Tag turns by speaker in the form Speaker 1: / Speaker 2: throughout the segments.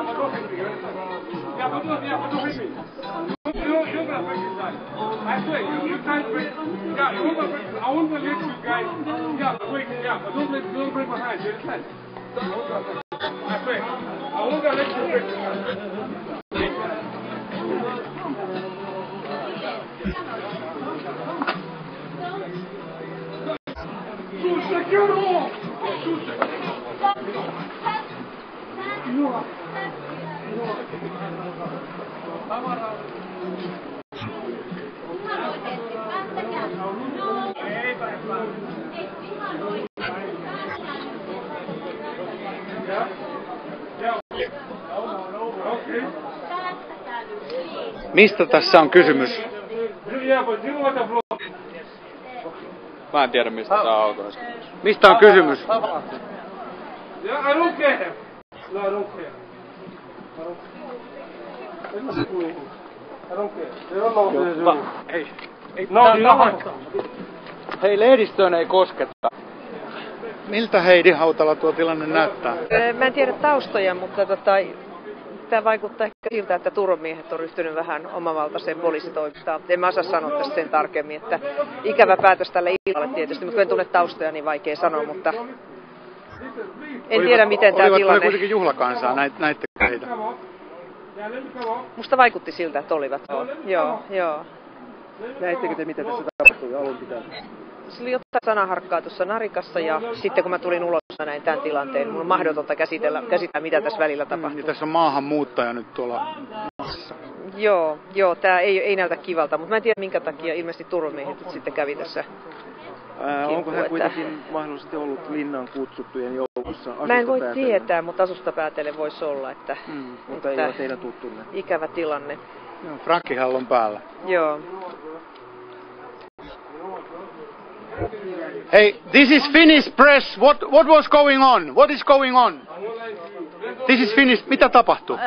Speaker 1: but don't hit me. Yeah, but don't hit me. You're gonna break this guy. I swear, you can't break. Yeah, you're gonna break. I won't let you guys. Yeah, break. Yeah, but don't break my hand. You understand? I swear, I won't let you break this guy. Secure all!
Speaker 2: Mistä tässä on kysymys?
Speaker 3: Mä en tiedä mistä tää auto on.
Speaker 2: Mistä on kysymys?
Speaker 1: Yeah, I don't care. No, I don't care. I don't care. They don't know what they're doing.
Speaker 3: Ei.
Speaker 1: No, you know what?
Speaker 3: Hei, lehdistöön ei kosketa.
Speaker 2: Miltä Heidi Hautala tuo tilanne näyttää?
Speaker 4: Mä en tiedä taustoja, mutta tämä vaikuttaa ehkä siltä, että turvamiehet on ryhtynyt vähän omavaltaiseen poliisitoimintaan. En mä osaa sanoa tästä sen tarkemmin, että ikävä päätös tälle illalle tietysti, mutta kun en tunne taustoja, niin vaikea sanoa, mutta en tiedä miten tämä tilanne...
Speaker 2: Olivat kuitenkin juhlakansaa, näittekö heitä?
Speaker 4: Musta vaikutti siltä, että olivat. Joo.
Speaker 5: Näittekö te, mitä tässä tapahtui alun pitäen?
Speaker 4: Se oli jotain sanaharkkaa tuossa narikassa ja sitten kun mä tulin ulos näin tämän tilanteen, mun on mahdotonta käsitellä mitä tässä välillä tapahtuu.
Speaker 2: Niin, tässä on maahanmuuttaja nyt tuolla maassa.
Speaker 4: Joo, tää ei näytä kivalta, mutta mä en tiedä minkä takia ilmeisesti turvamiehet sitten kävi tässä.
Speaker 5: Onko hän kuitenkin mahdollisesti ollut linnan kutsuttujen joukossa?
Speaker 4: Mä en voi tietää, mutta asusta päätellen voisi olla, että,
Speaker 5: mutta ei ole teidän tuttunne.
Speaker 4: Ikävä tilanne.
Speaker 2: Joo, frakkihall on päällä.
Speaker 4: Joo.
Speaker 2: Hey, this is Finnish press. What was going on? What is going on? This is Finnish. Mitä tapahtui?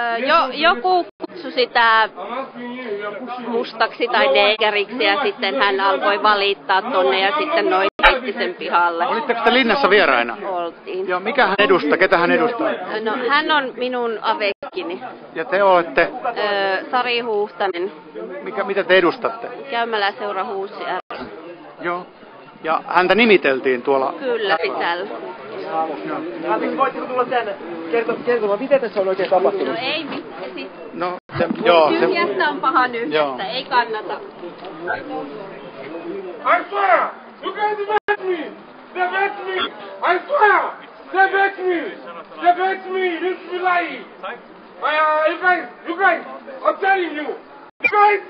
Speaker 6: Joku kutsui sitä mustaksi tai negeriksi ja sitten hän alkoi valittaa tonne ja sitten noin heitti sen pihalle.
Speaker 2: Olitteko te linnassa vieraina?
Speaker 6: Oltiin.
Speaker 2: Joo, mikä hän edustaa? Ketä hän edustaa?
Speaker 6: No, hän on minun avekkini.
Speaker 2: Ja te olette?
Speaker 6: Sari Huhtanen.
Speaker 2: Mitä te edustatte?
Speaker 6: Käymäläseura Huussi R.
Speaker 2: Joo. Ja häntä nimiteltiin tuolla?
Speaker 6: Kyllä, sisällä.
Speaker 5: Voitteko tulla tänne kertomaan, miten tässä on oikein tapahtunut?
Speaker 6: No ei mitään.
Speaker 2: No,
Speaker 6: tyhjästä on paha nyhjästä, ei kannata.
Speaker 1: I swear! You guys bet me! They bet me! I swear! They bet me! They bet me! This is lying! You guys! I'm telling you! You guys!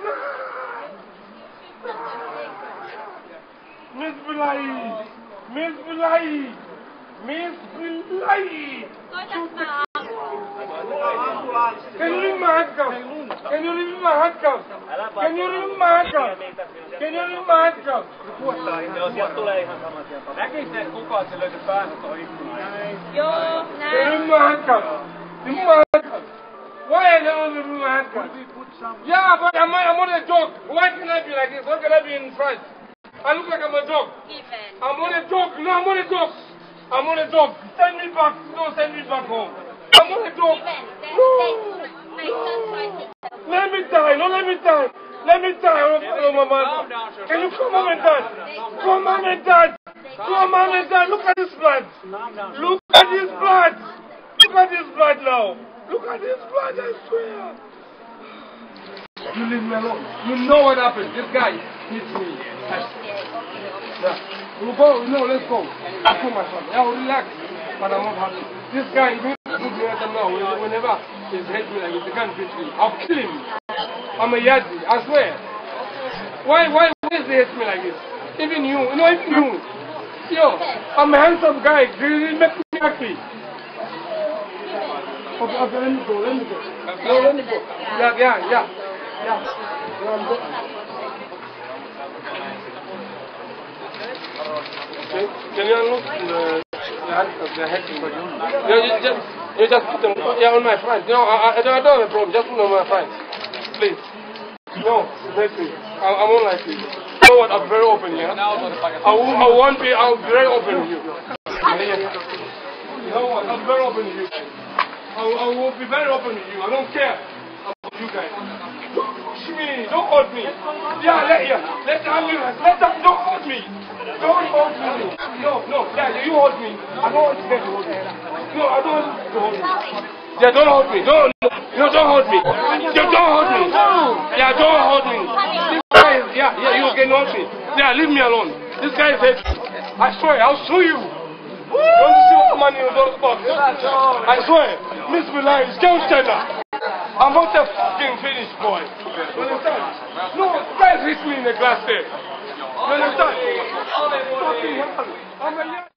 Speaker 1: Miss Bilai! Miss Bilai! Miss Bilai! Can you leave my handcuffs? Can you leave my handcuffs? Can you leave my handcuffs? Can you leave my handcuffs?
Speaker 7: Joo, sieltä tulee ihan saman tien. Näkis ne kukaan, se löytyy päänsä tuohon ikkunaan?
Speaker 6: Joo,
Speaker 1: näin. Can you leave my handcuffs? Leave my handcuffs. Why are you leaving my handcuffs? Yeah, but I'm on a joke. Why can I be like this? Why can I be in front? I look like I'm a dog. I'm on a dog. No, I'm on a dog. I'm on a dog. Send me back. No, send me back home. I'm on a dog. No. Let me die. No, let me die. Let me die. Oh, Mama. Can you come on and die? Come on and die. Come on and die. Look at this blood. Look at this blood. Look at this blood now. Look at this blood, I swear. You leave me alone. You know what happened. This guy hit me. Yeah. We'll go. No, let's go. I put my son. Yeah, relax. But I'm not happy. This guy, even if you let him know, whenever he's hit me like with the gun hit me, I'll kill him. I'm a yardie, I swear. Why is he hit me like this? Even you. You know, even you. Yo, I'm a handsome guy. You make me happy. Okay, let me go. No, let me go. Yeah. Can you unlock the head? You just put them on my front. No, I don't have a problem. Just put them on my front. Please. No, let me. I won't like you. You know what? I'm very open here. I'll be very open with you. You know what? I'm very open with you. I will be very open with you. I don't care about you guys. Don't push me. Don't hold me. Yeah, let the ambulance. Don't hold me. Don't hold me. No. Yeah, you hold me. I don't want to get hold me. No, I don't want to hold me. Yeah, don't hold me. No, don't hold me. Yeah, don't hold me. Yeah, don't hold me. This guy is, yeah, you can hold me. Yeah, leave me alone. This guy is I swear, I'll sue you. You want to see what money in those boxes? I swear, Miss Bilal is girl tender. I'm not a fucking finished boy. You understand? No, guys hit me in the glass there. You understand? Fucking hell. I'm a